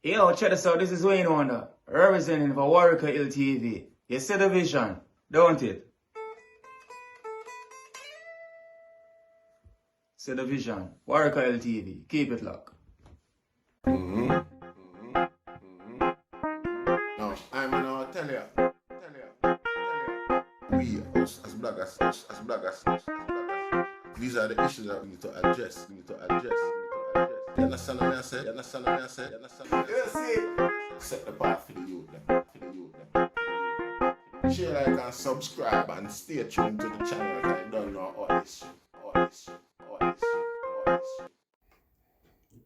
Yo, check this out. This is Wayne Wonder, representing for Warwick Hill TV. You see the vision, don't it? See the vision. Warwick Hill TV. Keep it locked. No, I'm gonna tell you. We as bloggers, these are the issues that we need to address. You understand what I said? You see? Set the path for the youth them. Share, like, and subscribe and stay tuned to the channel because I don't know all this shit.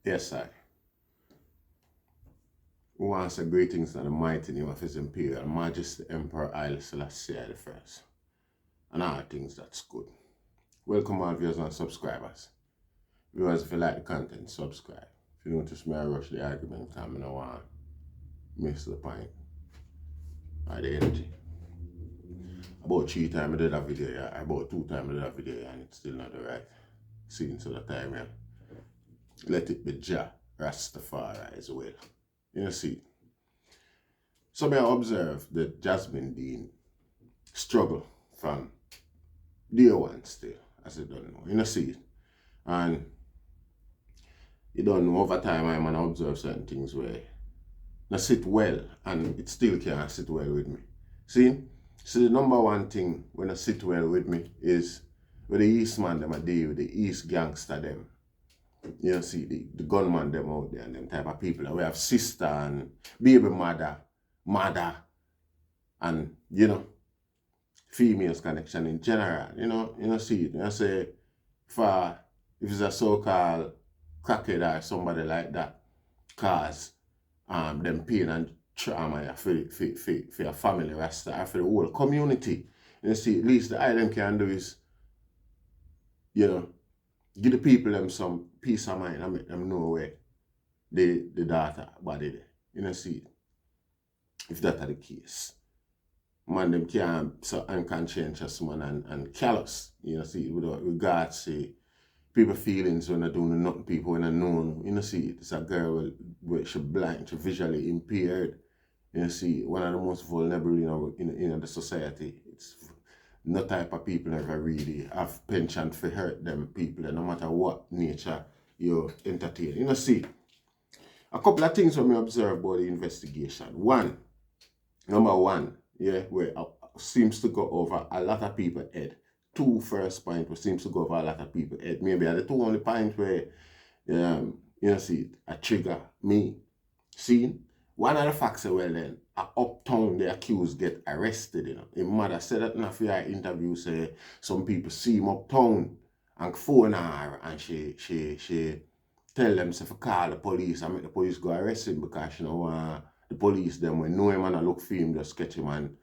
Yes, sir. Who wants the greetings and the mighty name of His Imperial Majesty Emperor Haile Selassie I. And all things that's good. Welcome all viewers and subscribers. Viewers, if you like the content, subscribe. If you notice me, I rush the argument because I don't want to miss the point or the energy. About 3 times I did a video, yeah. About 2 times I did a video, and it's still not the right scene to the time, yeah. Let it be Jah Rastafari as well. You see. So I observe that Jasmine Dean struggle from day one still, as you don't know. You see it. And you don't know, over time I'm gonna observe certain things where I sit well and it still can't sit well with me. See the number one thing when I sit well with me is with the East man them a deal with the East gangster them. You see the gunman them out there and them type of people. We have sister and baby mother, and females connection in general. You see it. You say if it's a so-called crackhead or somebody like that cause them pain and trauma for your family, Rasta, or for the whole community. You see, at least the item can do is, give the people them some peace of mind and make them know where the daughter body there. You see, if that are the case. Man, them can't so unconscientious man and callous, see, without regards to people feelings when they're doing nothing, people when they know. See, it's a girl where she blind, she visually impaired. See, one of the most vulnerable in the society. It's no type of people ever really have penchant for hurt them people, and no matter what nature you entertain. See, a couple of things when we observe about the investigation. Number one, where seems to go over a lot of people's head. 2 first point where seems to go over a lot of people's head. Maybe are the 2 only points where see a trigger me. See, one of the facts then, uptown the accused get arrested, His mother said that in a few interview say some people see him uptown and phone her and she tell them to call the police and make the police go arrest him because she don't want the police them when know him and I look for him just catch him and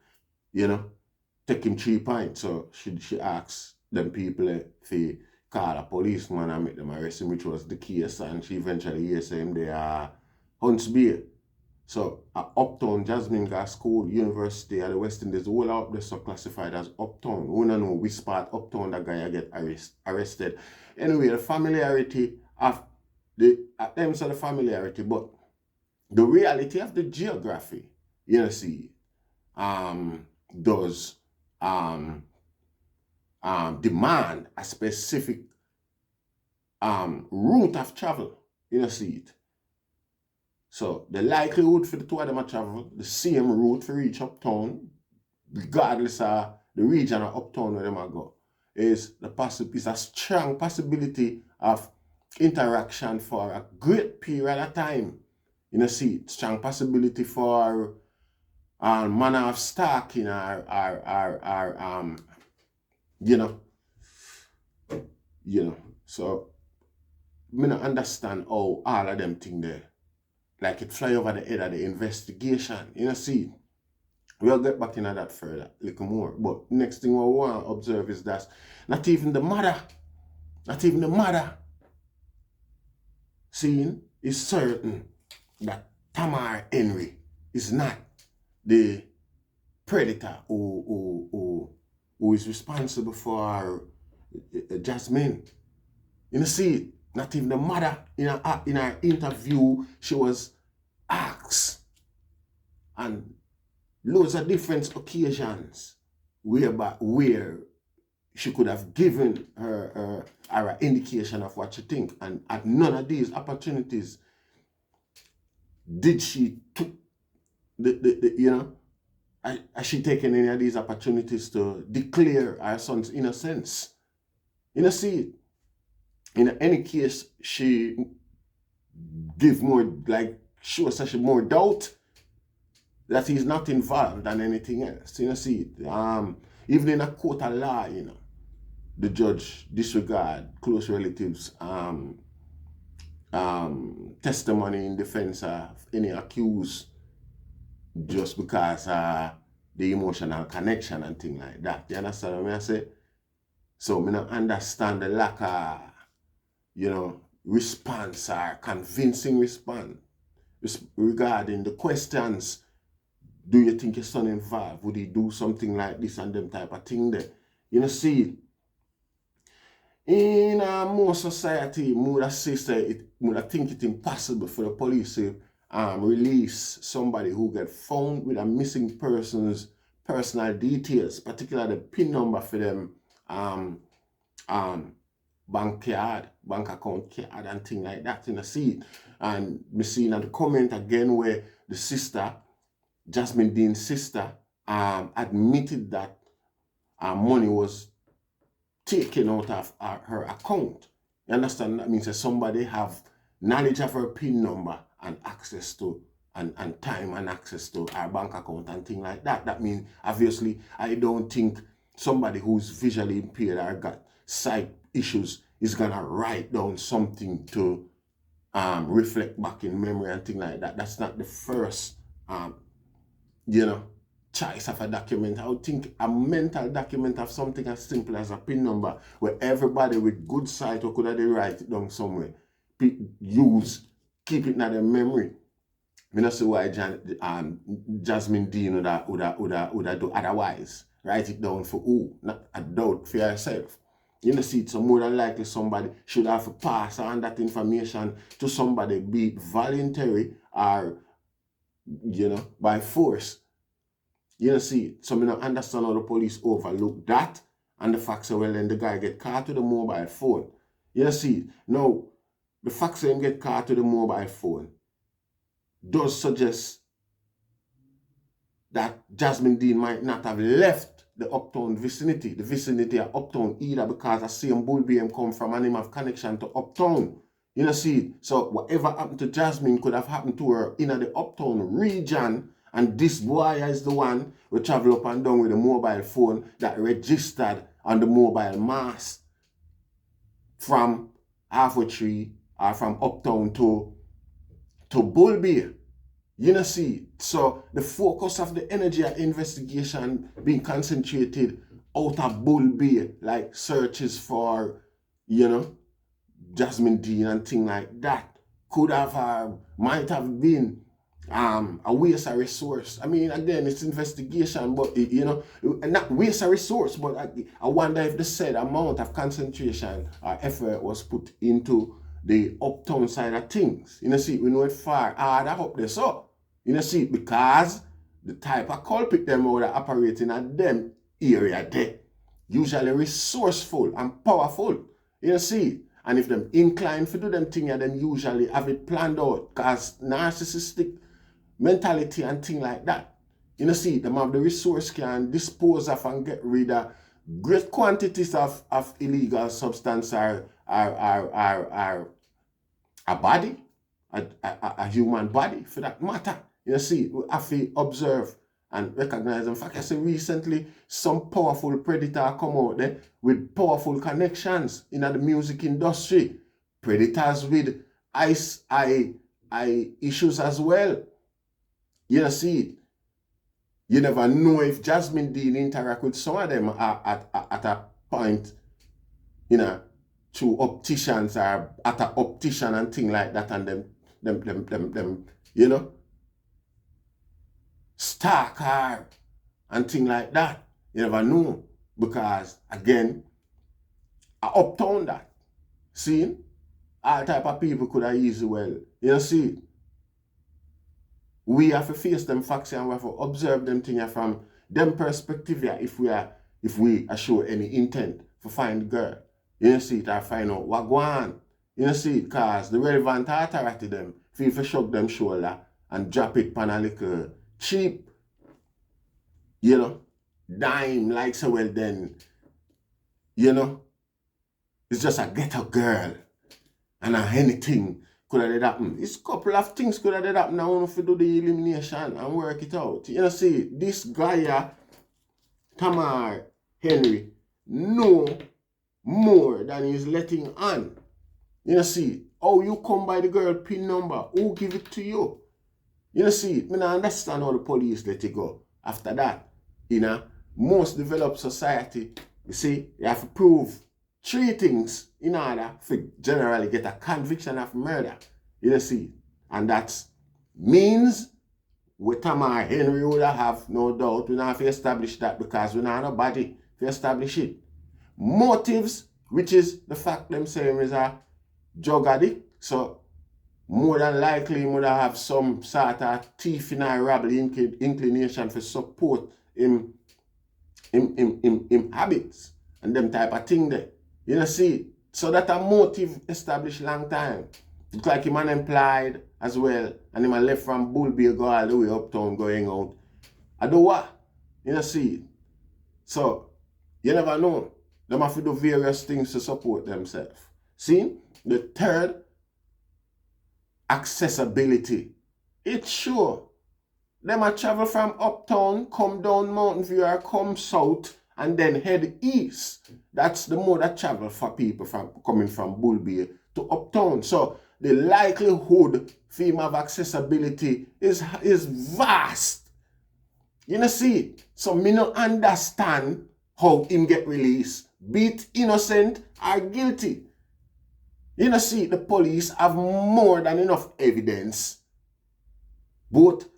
take him 3 points. So she asks them people to call a policeman and make them arrest him, which was the case, and she eventually hears him they are Hunts Bay. So uptown Jasmine got school, university at the West Indies, the whole out there classified as uptown. We don't know which part uptown that guy get arrested. Anyway, the familiarity of them say the familiarity, but the reality of the geography, see, does demand a specific route of travel. See it. So the likelihood for the 2 of them to travel the same route for reach uptown, regardless of the region of uptown where them go, is a strong possibility of interaction for a great period of time. See it. Strong possibility for manner of stalking or So I don't understand how all of them thing there. Like it fly over the head of the investigation. See, we'll get back into that further, a little more. But next thing we want to observe is that not even the mother, seeing is certain that Tamar Henry is not the predator who is responsible for Jasmine. See, not even the mother in her interview, she was acts and loads of different occasions where she could have given her an indication of what she think, and at none of these opportunities did she took has she taken any of these opportunities to declare her son's innocence. See, in any case, she give more, like, shows such more doubt that he's not involved than anything else. See, even in a court of law, the judge disregard close relatives' testimony in defense of any accused just because the emotional connection and things like that. You understand what I say? So I don't understand the lack of, response or convincing response regarding the questions. Do you think your son involved? Would he do something like this and them type of thing there? See, in more society, more sister, I think it impossible for the police to release somebody who get found with a missing person's personal details, particularly the PIN number for them bank account card and thing like that. See, and me seeing at the comment again where the sister, Jasmine Dean's sister, admitted that money was taken out of her account. You understand? That means that somebody have knowledge of her PIN number and access to and time and access to our bank account and thing like that. That means, obviously, I don't think somebody who's visually impaired or got sight issues is gonna write down something to reflect back in memory and thing like that. That's not the first choice of a document. I would think a mental document of something as simple as a PIN number, where everybody with good sight or could have write it down somewhere, keep it in their memory. I don't see why Jasmine Dean would have do otherwise. Write it down for who? Not a doubt for yourself. See, so more than likely somebody should have to pass on that information to somebody, be it voluntary or, by force. See, so I don't understand how the police overlook that and the fact that, well, then the guy get caught with the mobile phone. See, now, the fact that him get caught with the mobile phone does suggest that Jasmine Dean might not have left the Uptown vicinity, the vicinity of Uptown, either because the same Bull BM come from and him have connection to Uptown. See, so whatever happened to Jasmine could have happened to her in the Uptown region, and this boy is the one who travel up and down with a mobile phone that registered on the mobile mast from Halfway Tree or from Uptown to Bull Bay. See, so the focus of the energy of investigation being concentrated out of Bull Bay, like searches for, Jasmine Dean and things like that, might have been a waste of resource. I mean, again, it's investigation, but not waste of resource, but I wonder if the said amount of concentration or effort was put into the Uptown side of things. See, we know it far harder up there. So, see, because the type of culprit them who are operating at them area there, usually resourceful and powerful. See, and if them inclined to do them thing, then usually have it planned out, because narcissistic mentality and thing like that. See, them have the resource can dispose of and get rid of great quantities of illegal substance or a body, a human body for that matter. See, we have to observe and recognize. In fact, I say recently, some powerful predator come out there with powerful connections in the music industry. Predators with eye issues as well. See, you never know if Jasmine Dean interact with some of them at a point, through opticians or at an optician and thing like that, and them stalk her and thing like that. You never know, because again, I Uptown that. See, all type of people could have easily well, see. we have to face them facts and we have to observe them things from them perspective if we are show any intent to find the girl. You see it or find out what go on. You see it cause the relevant authority them feel to shrug them shoulder and drop it pan a little cheap, dime like so well then, it's just a ghetto girl and anything could have happened. It's a couple of things could have happened now if you do the elimination and work it out. See, this guy, Tamar Henry, know more than he's letting on. See, oh, you come by the girl PIN number, who give it to you? See, I don't understand how the police let it go. After that, most developed society, you see, you have to prove 3 things in order to generally get a conviction of murder. See, and that means with Tamar Henry would have no doubt. We don't have to establish that because we don't have nobody to establish it. Motives, which is the fact them saying is a drug addict, so more than likely he would have some sort of thief in a robbery inclination for support him habits and them type of thing there. See, so that a motive established long time. It's like him unemployed as well, and him left from Bullbear go all the way uptown going out. I do what? See. So, you never know. Them have to do various things to support themselves. See? The third, accessibility. It's sure. Them a travel from uptown, come down Mountain View or come south and then head east. That's the mode of travel for people coming from Bullbear to uptown. So the likelihood for him of accessibility is vast. See? So me no understand how him get released, be it innocent or guilty. See, the police have more than enough evidence, both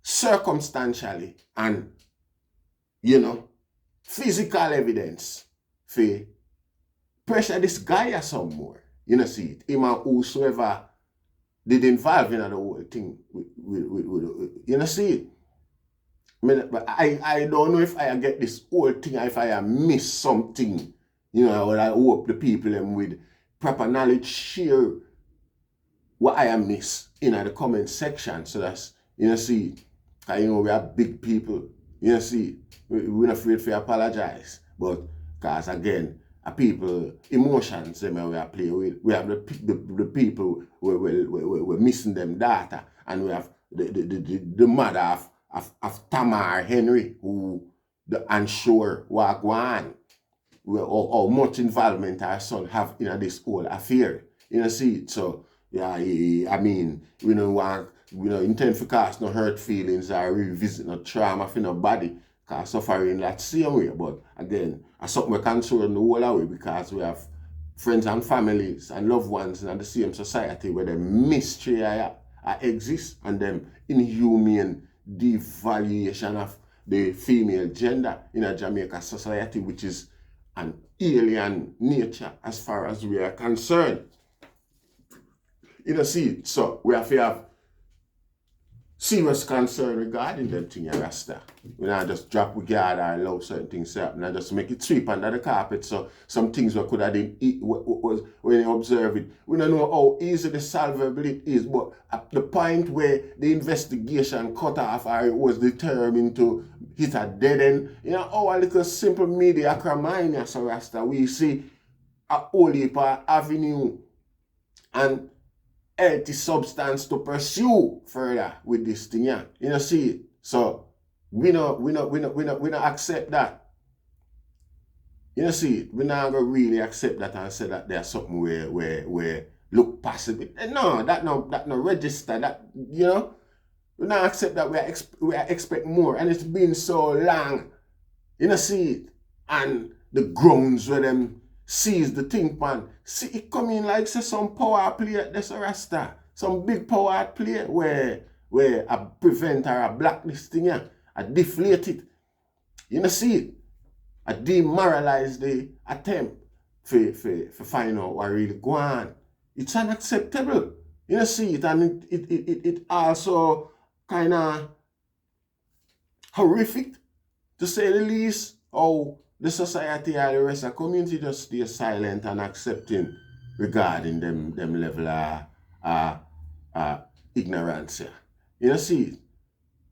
circumstantially and, physical evidence for pressure this guy or some more. See it. Him or whosoever did involve in the whole thing. See it. But I don't know if I get this whole thing, if I miss something, or I hope the people with proper knowledge share what I miss in the comment section. So that's, see, because, we are big people, see, we're not afraid to apologize. But, because again, people, emotions, them we are playing with. We have the people, we're missing them data, and we have the mother of Tamar Henry, who the unsure what go on, or much involvement our son have in this whole affair. See, so yeah, I mean, we don't want, intend to cause no hurt feelings or revisit no trauma for nobody, cause suffering that same way. But again, it's something we're concerned the whole away because we have friends and families and loved ones in the same society where the mystery exists and them inhumane devaluation of the female gender in a Jamaica society, which is an alien nature as far as we are concerned. See, so we have to have serious concern regarding them things, Rasta. We not just drop we guard or allow certain things to happen and just make it sweep under the carpet. So some things we could have done when you observe it. We don't know how easy the solvable it is, but at the point where the investigation cut off or it was determined to hit a dead end, our little simple media crime, so Rasta, we see a whole heap of avenue and healthy substance to pursue further with this thing, see. So we not accept that. See, we not gonna really accept that and say that there's something where look possible. No, that no register. That we not accept that we expect more, and it's been so long. See it, and the grounds where them seize the thing pan. See it come in like say some power play at this Rasta. Some big power at play where a prevent or a blacklist thing, a deflate it. See it. A demoralize the attempt for find out what really go on. It's unacceptable. See it, and it also kind of horrific, to say the least, how the society or the rest of the community just stay silent and accepting regarding them level of ignorance. You see,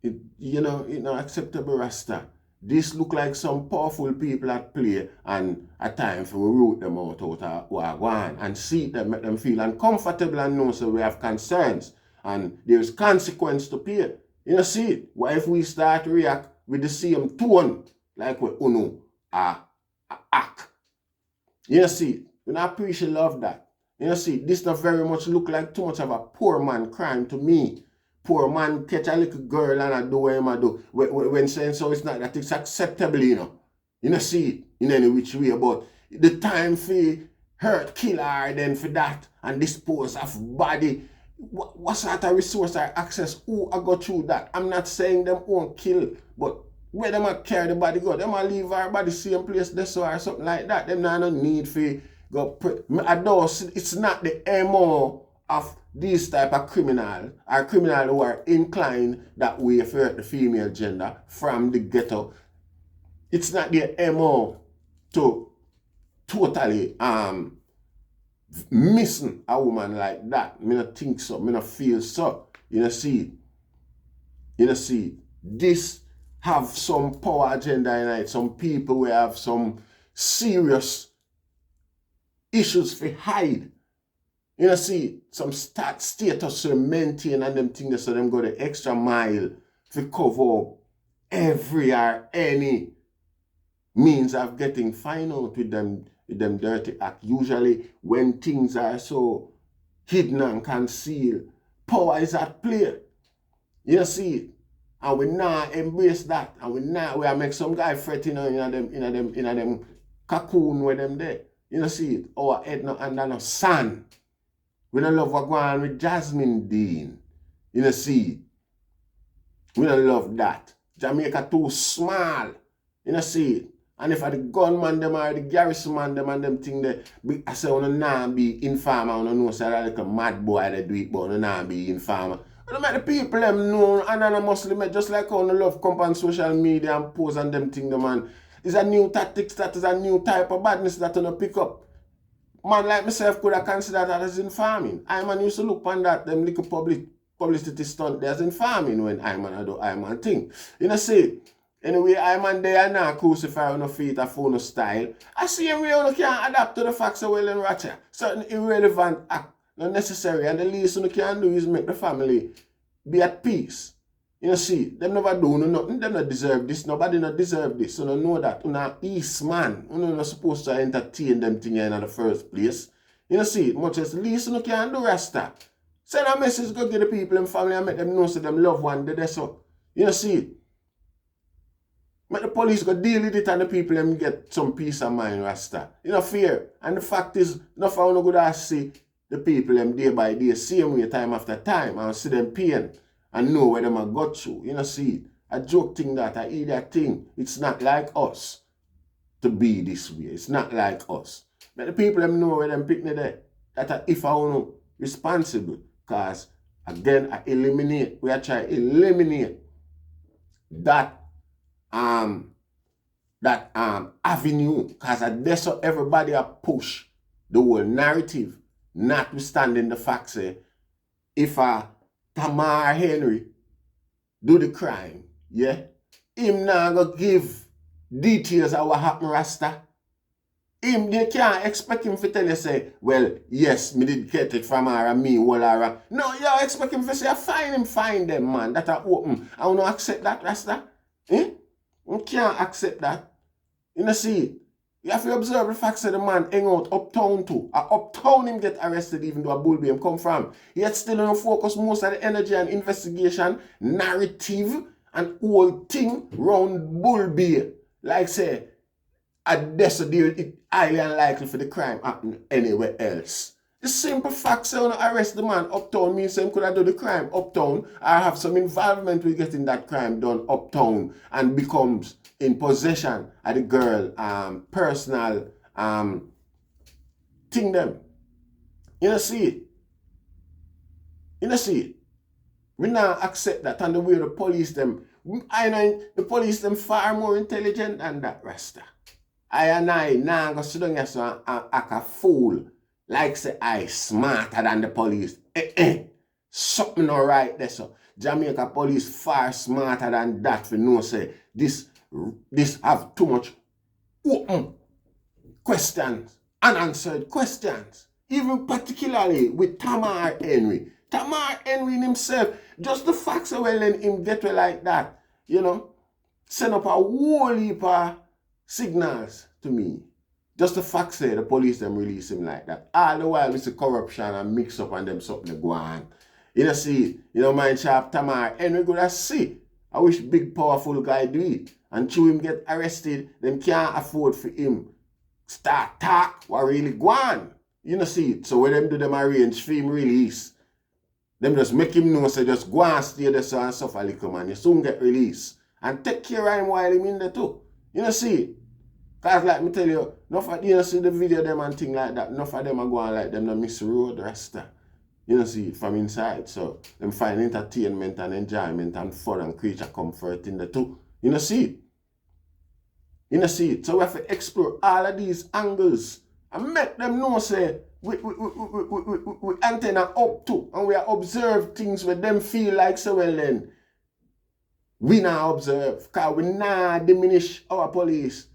it not acceptable, Rasta. This look like some powerful people at play, and at times we root them out of Wagwan and see them, make them feel uncomfortable and know so we have concerns and there's consequence to pay. You see, what if we start to react with the same tone like we act? You see, we not appreciate love that. You see, this not very much look like too much of a poor man crime to me. Poor man catch a little girl and I do what I do. When saying so, it's not that it's acceptable, You don't see it in any which way, but the time for hurt, kill her, then for that, and dispose of body. What sort of resource or access? Who I go through that? I'm not saying them won't kill, but where them a carry the body go, them a leave our body same place this or something like that. Them not no need for go. It's not the MO of these type of criminal or criminal who are inclined that way for the female gender from the ghetto. It's not their MO to totally missing a woman like that. Me not think so. Me not feel so. You see. This have some power agenda in it. Some people will have some serious issues for hide. You see, some status to maintain and them things, so them go the extra mile to cover up every or any means of getting found out with them dirty act. Usually when things are so hidden and concealed, power is at play. You see, and we now embrace that, and we make some guy fretting in them cocoon with them there. You see it, our head not under no sun. We don't love what go on with Jasmine Dean. You see, we don't love that. Jamaica too small. You see it. And if I the gunman them or the garrison man them and them thing there, I say on not be informer, on know say like a mad boy they do it, but on not be informer. But make the people them know anonymously, just like on the love come on social media and post and them thing them, man. It's a new tactics, that is a new type of badness that you pick up. Man like myself could have considered that as informing. I man used to look on that, them little publicity stunt there as informing when I man do I man thing. You see, anyway, I man there now crucify on the feet of phone style. I see him really can adapt to the facts of well and ratchet. Certain irrelevant act, not necessary, and the least you can do is make the family be at peace. You see, them never do nothing, them not deserve this, nobody not deserve this. So you know that, you're East man, you're not supposed to entertain them things in the first place. You see, much as the least you can do Rasta. Send a message, go get the people and family and make them know so them love one, they so. You see, make the police go deal with it and the people them get some peace of mind, Rasta. You know, fear. And the fact is, not for no good to see the people them day by day, same way, time after time, and see them pain. And know where them a got through. You know, see, a joke thing that I eat that thing. It's not like us to be this way. It's not like us. But the people them know where them pick me there. That if I want to responsible. Because again, we are trying to eliminate that avenue. Because that's how everybody a push the whole narrative, notwithstanding the fact say, if Tamar Henry do the crime, yeah, him now go give details of what happened, Rasta. They can't expect him to tell you, say, well, yes, me did get it from her and me, well, her. No, you expect him to say, find them, man, that are open. I don't accept that, Rasta. You can't accept that. You see, you have to observe the fact that the man hang out uptown too. Uptown him get arrested even though a Bull Bay him come from. Yet still don't focus most of the energy and investigation, narrative, and whole thing round Bull Bay. Like say, at this it highly unlikely for the crime happen anywhere else. The simple fact say when I arrest the man uptown means him could have done the crime uptown or have some involvement with getting that crime done uptown and becomes in possession of the girl personal thing them. You know see it. We not accept that, and the way the police them, I know the police them far more intelligent than that, Rasta. I now go sit down here so act a fool. Like say I smarter than the police. Something not right there, so. Jamaica police far smarter than that for no say this have too much open questions, unanswered questions. Even particularly with Tamar Henry. Tamar Henry himself, just the facts of well and him get like that, you know, send up a whole heap of signals to me. Just the fact say the police them release him like that. All the while it's a corruption and mix up and them something go on. You know see, you know mind sharp Tamar Henry go see. I wish big powerful guy do it. And through him get arrested, them can't afford for him start talk what really go on. You know see it. So when them do them arrange for him release, them just make him know say just go and stay there so and suffer little man. You soon get released. And take care of him while him in there too. You know see it. Cause like me tell you, enough of you know see the video them and thing like that, enough of them are going like them no miss road Rasta. You know see it from inside. So them find entertainment and enjoyment and fun and creature comfort in the too. You know see it. You know see it. So we have to explore all of these angles and make them know say we antenna up to and we observe things where them feel like so well then. We now observe because we now diminish our police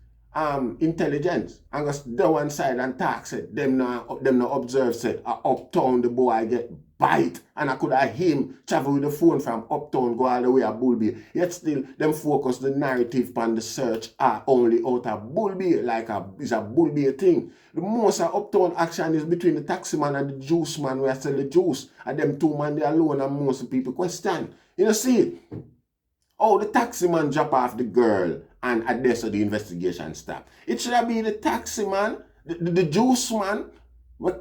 intelligence and just go one side and talk said them no observe said uptown the boy get bite and I could have him travel with the phone from uptown go all the way to Bullby. Yet still them focus the narrative on the search are only out of Bullby like it's a Bullby thing. The most of uptown action is between the taxi man and the juice man where I sell the juice and them two man they alone and most people question. You know see oh, the taxi man drop off the girl and at there so the investigation stop. It should have been the taxi man, the juice man. We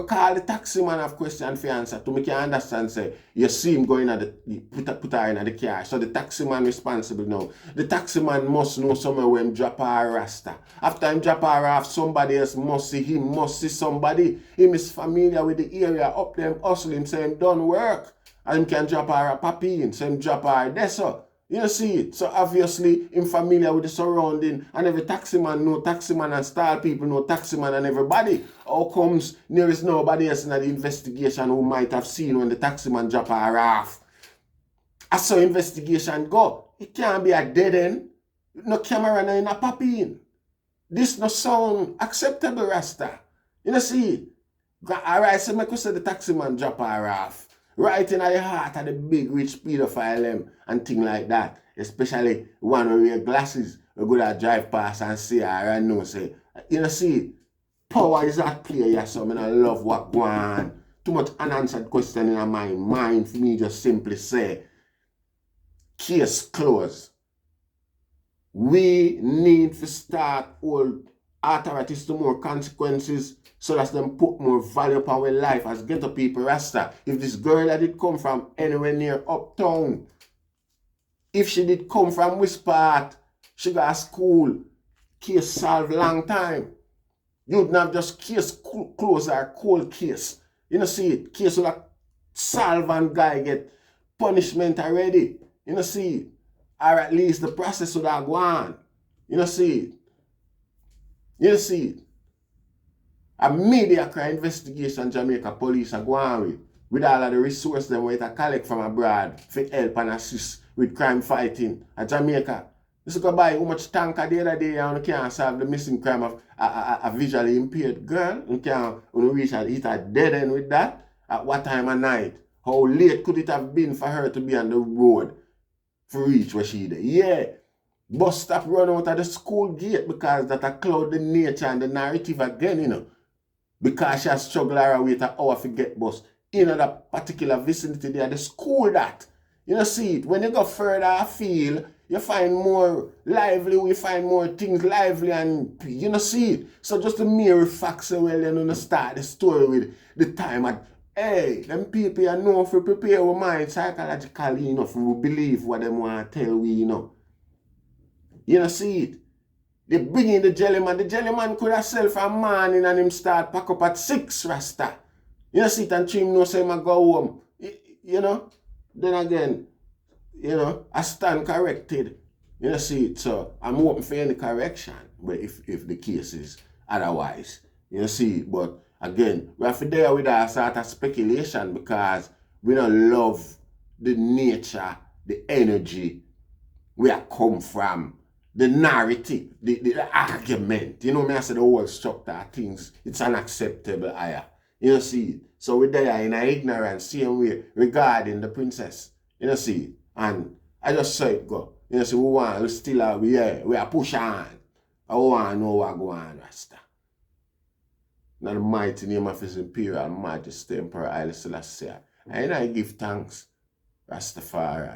call the taxi man of question for answer to make you understand say you see him going at the put her in the car. So the taxi man responsible now. The taxi man must know somewhere where him drop her Rasta. After him drop her off, somebody else must see him, must see somebody. Him is familiar with the area up them hustling, say him done work. And him can drop her a papi in, so him drop her there so. You know see it. So obviously him familiar with the surrounding and every taxi man know taxi man and star people know taxi man and everybody. How comes there is nobody else in the investigation who might have seen when the taxi man drop her off? As so investigation go. It can't be a dead end. No camera no in a papi in. This no sound acceptable Rasta. You know see it. Alright, so make us say the taxi man drop her off. Right in the heart of the big rich pedophile them and thing like that. Especially one who wear glasses we go to drive past and see her and know say, you know see, power is at play here so I love what go on. Too much unanswered question in my mind for me just simply say, case closed. We need to start hold authorities to more consequences so that them put more value upon our life as ghetto people Rasta. If this girl that did come from anywhere near uptown, if she did come from which part, she got a school, case solved long time. You'd not just case close or cold case. You know see it, case will like solve and guy get punishment already. You know see it. Or at least the process would have gone. You know see it. You see it. A mediocre investigation Jamaica police are going with all of the resources them where it collect from abroad for help and assist with crime fighting at Jamaica. This is go buy how much tanker the other day and you can't solve the missing crime of a visually impaired girl. You can't reach and hit a dead end with that. At what time of night? How late could it have been for her to be on the road for reach where she did? Yeah. Bus stop run out of the school gate because that a cloud the nature and the narrative again, you know. Because she has struggled her way to hour to get bus. In that particular vicinity there, the school that. You know, see it. When you go further afield, you find more lively, you find more things lively and you know, see it. So just the mere facts, well, you know, start the story with the time at, hey, them people you know if we prepare our mind psychologically enough, we believe what them want to tell we, you know. You know, see it. They bring in the jelly man. The jelly man could have sell from morning and him start pack up at 6 Rasta. You know, see it and him know say him go home. You know? then again, you know, I stand corrected. You know, see it. So I'm open for any correction. But if the case is otherwise, you know, see. But again, we have to deal with that sort of speculation because we don't love the nature, the energy where I come from, the narrative, the argument. You know, me I say the whole structure of things, it's unacceptable higher. You know, see. So we there in ignorance, same way regarding the princess. You know, see. And I just saw it go. You know, see, we still are, we are push on. I want to know what go on, Rasta. Now the mighty name of His Imperial Majesty Emperor Haile Selassie. And I give thanks, Rastafari.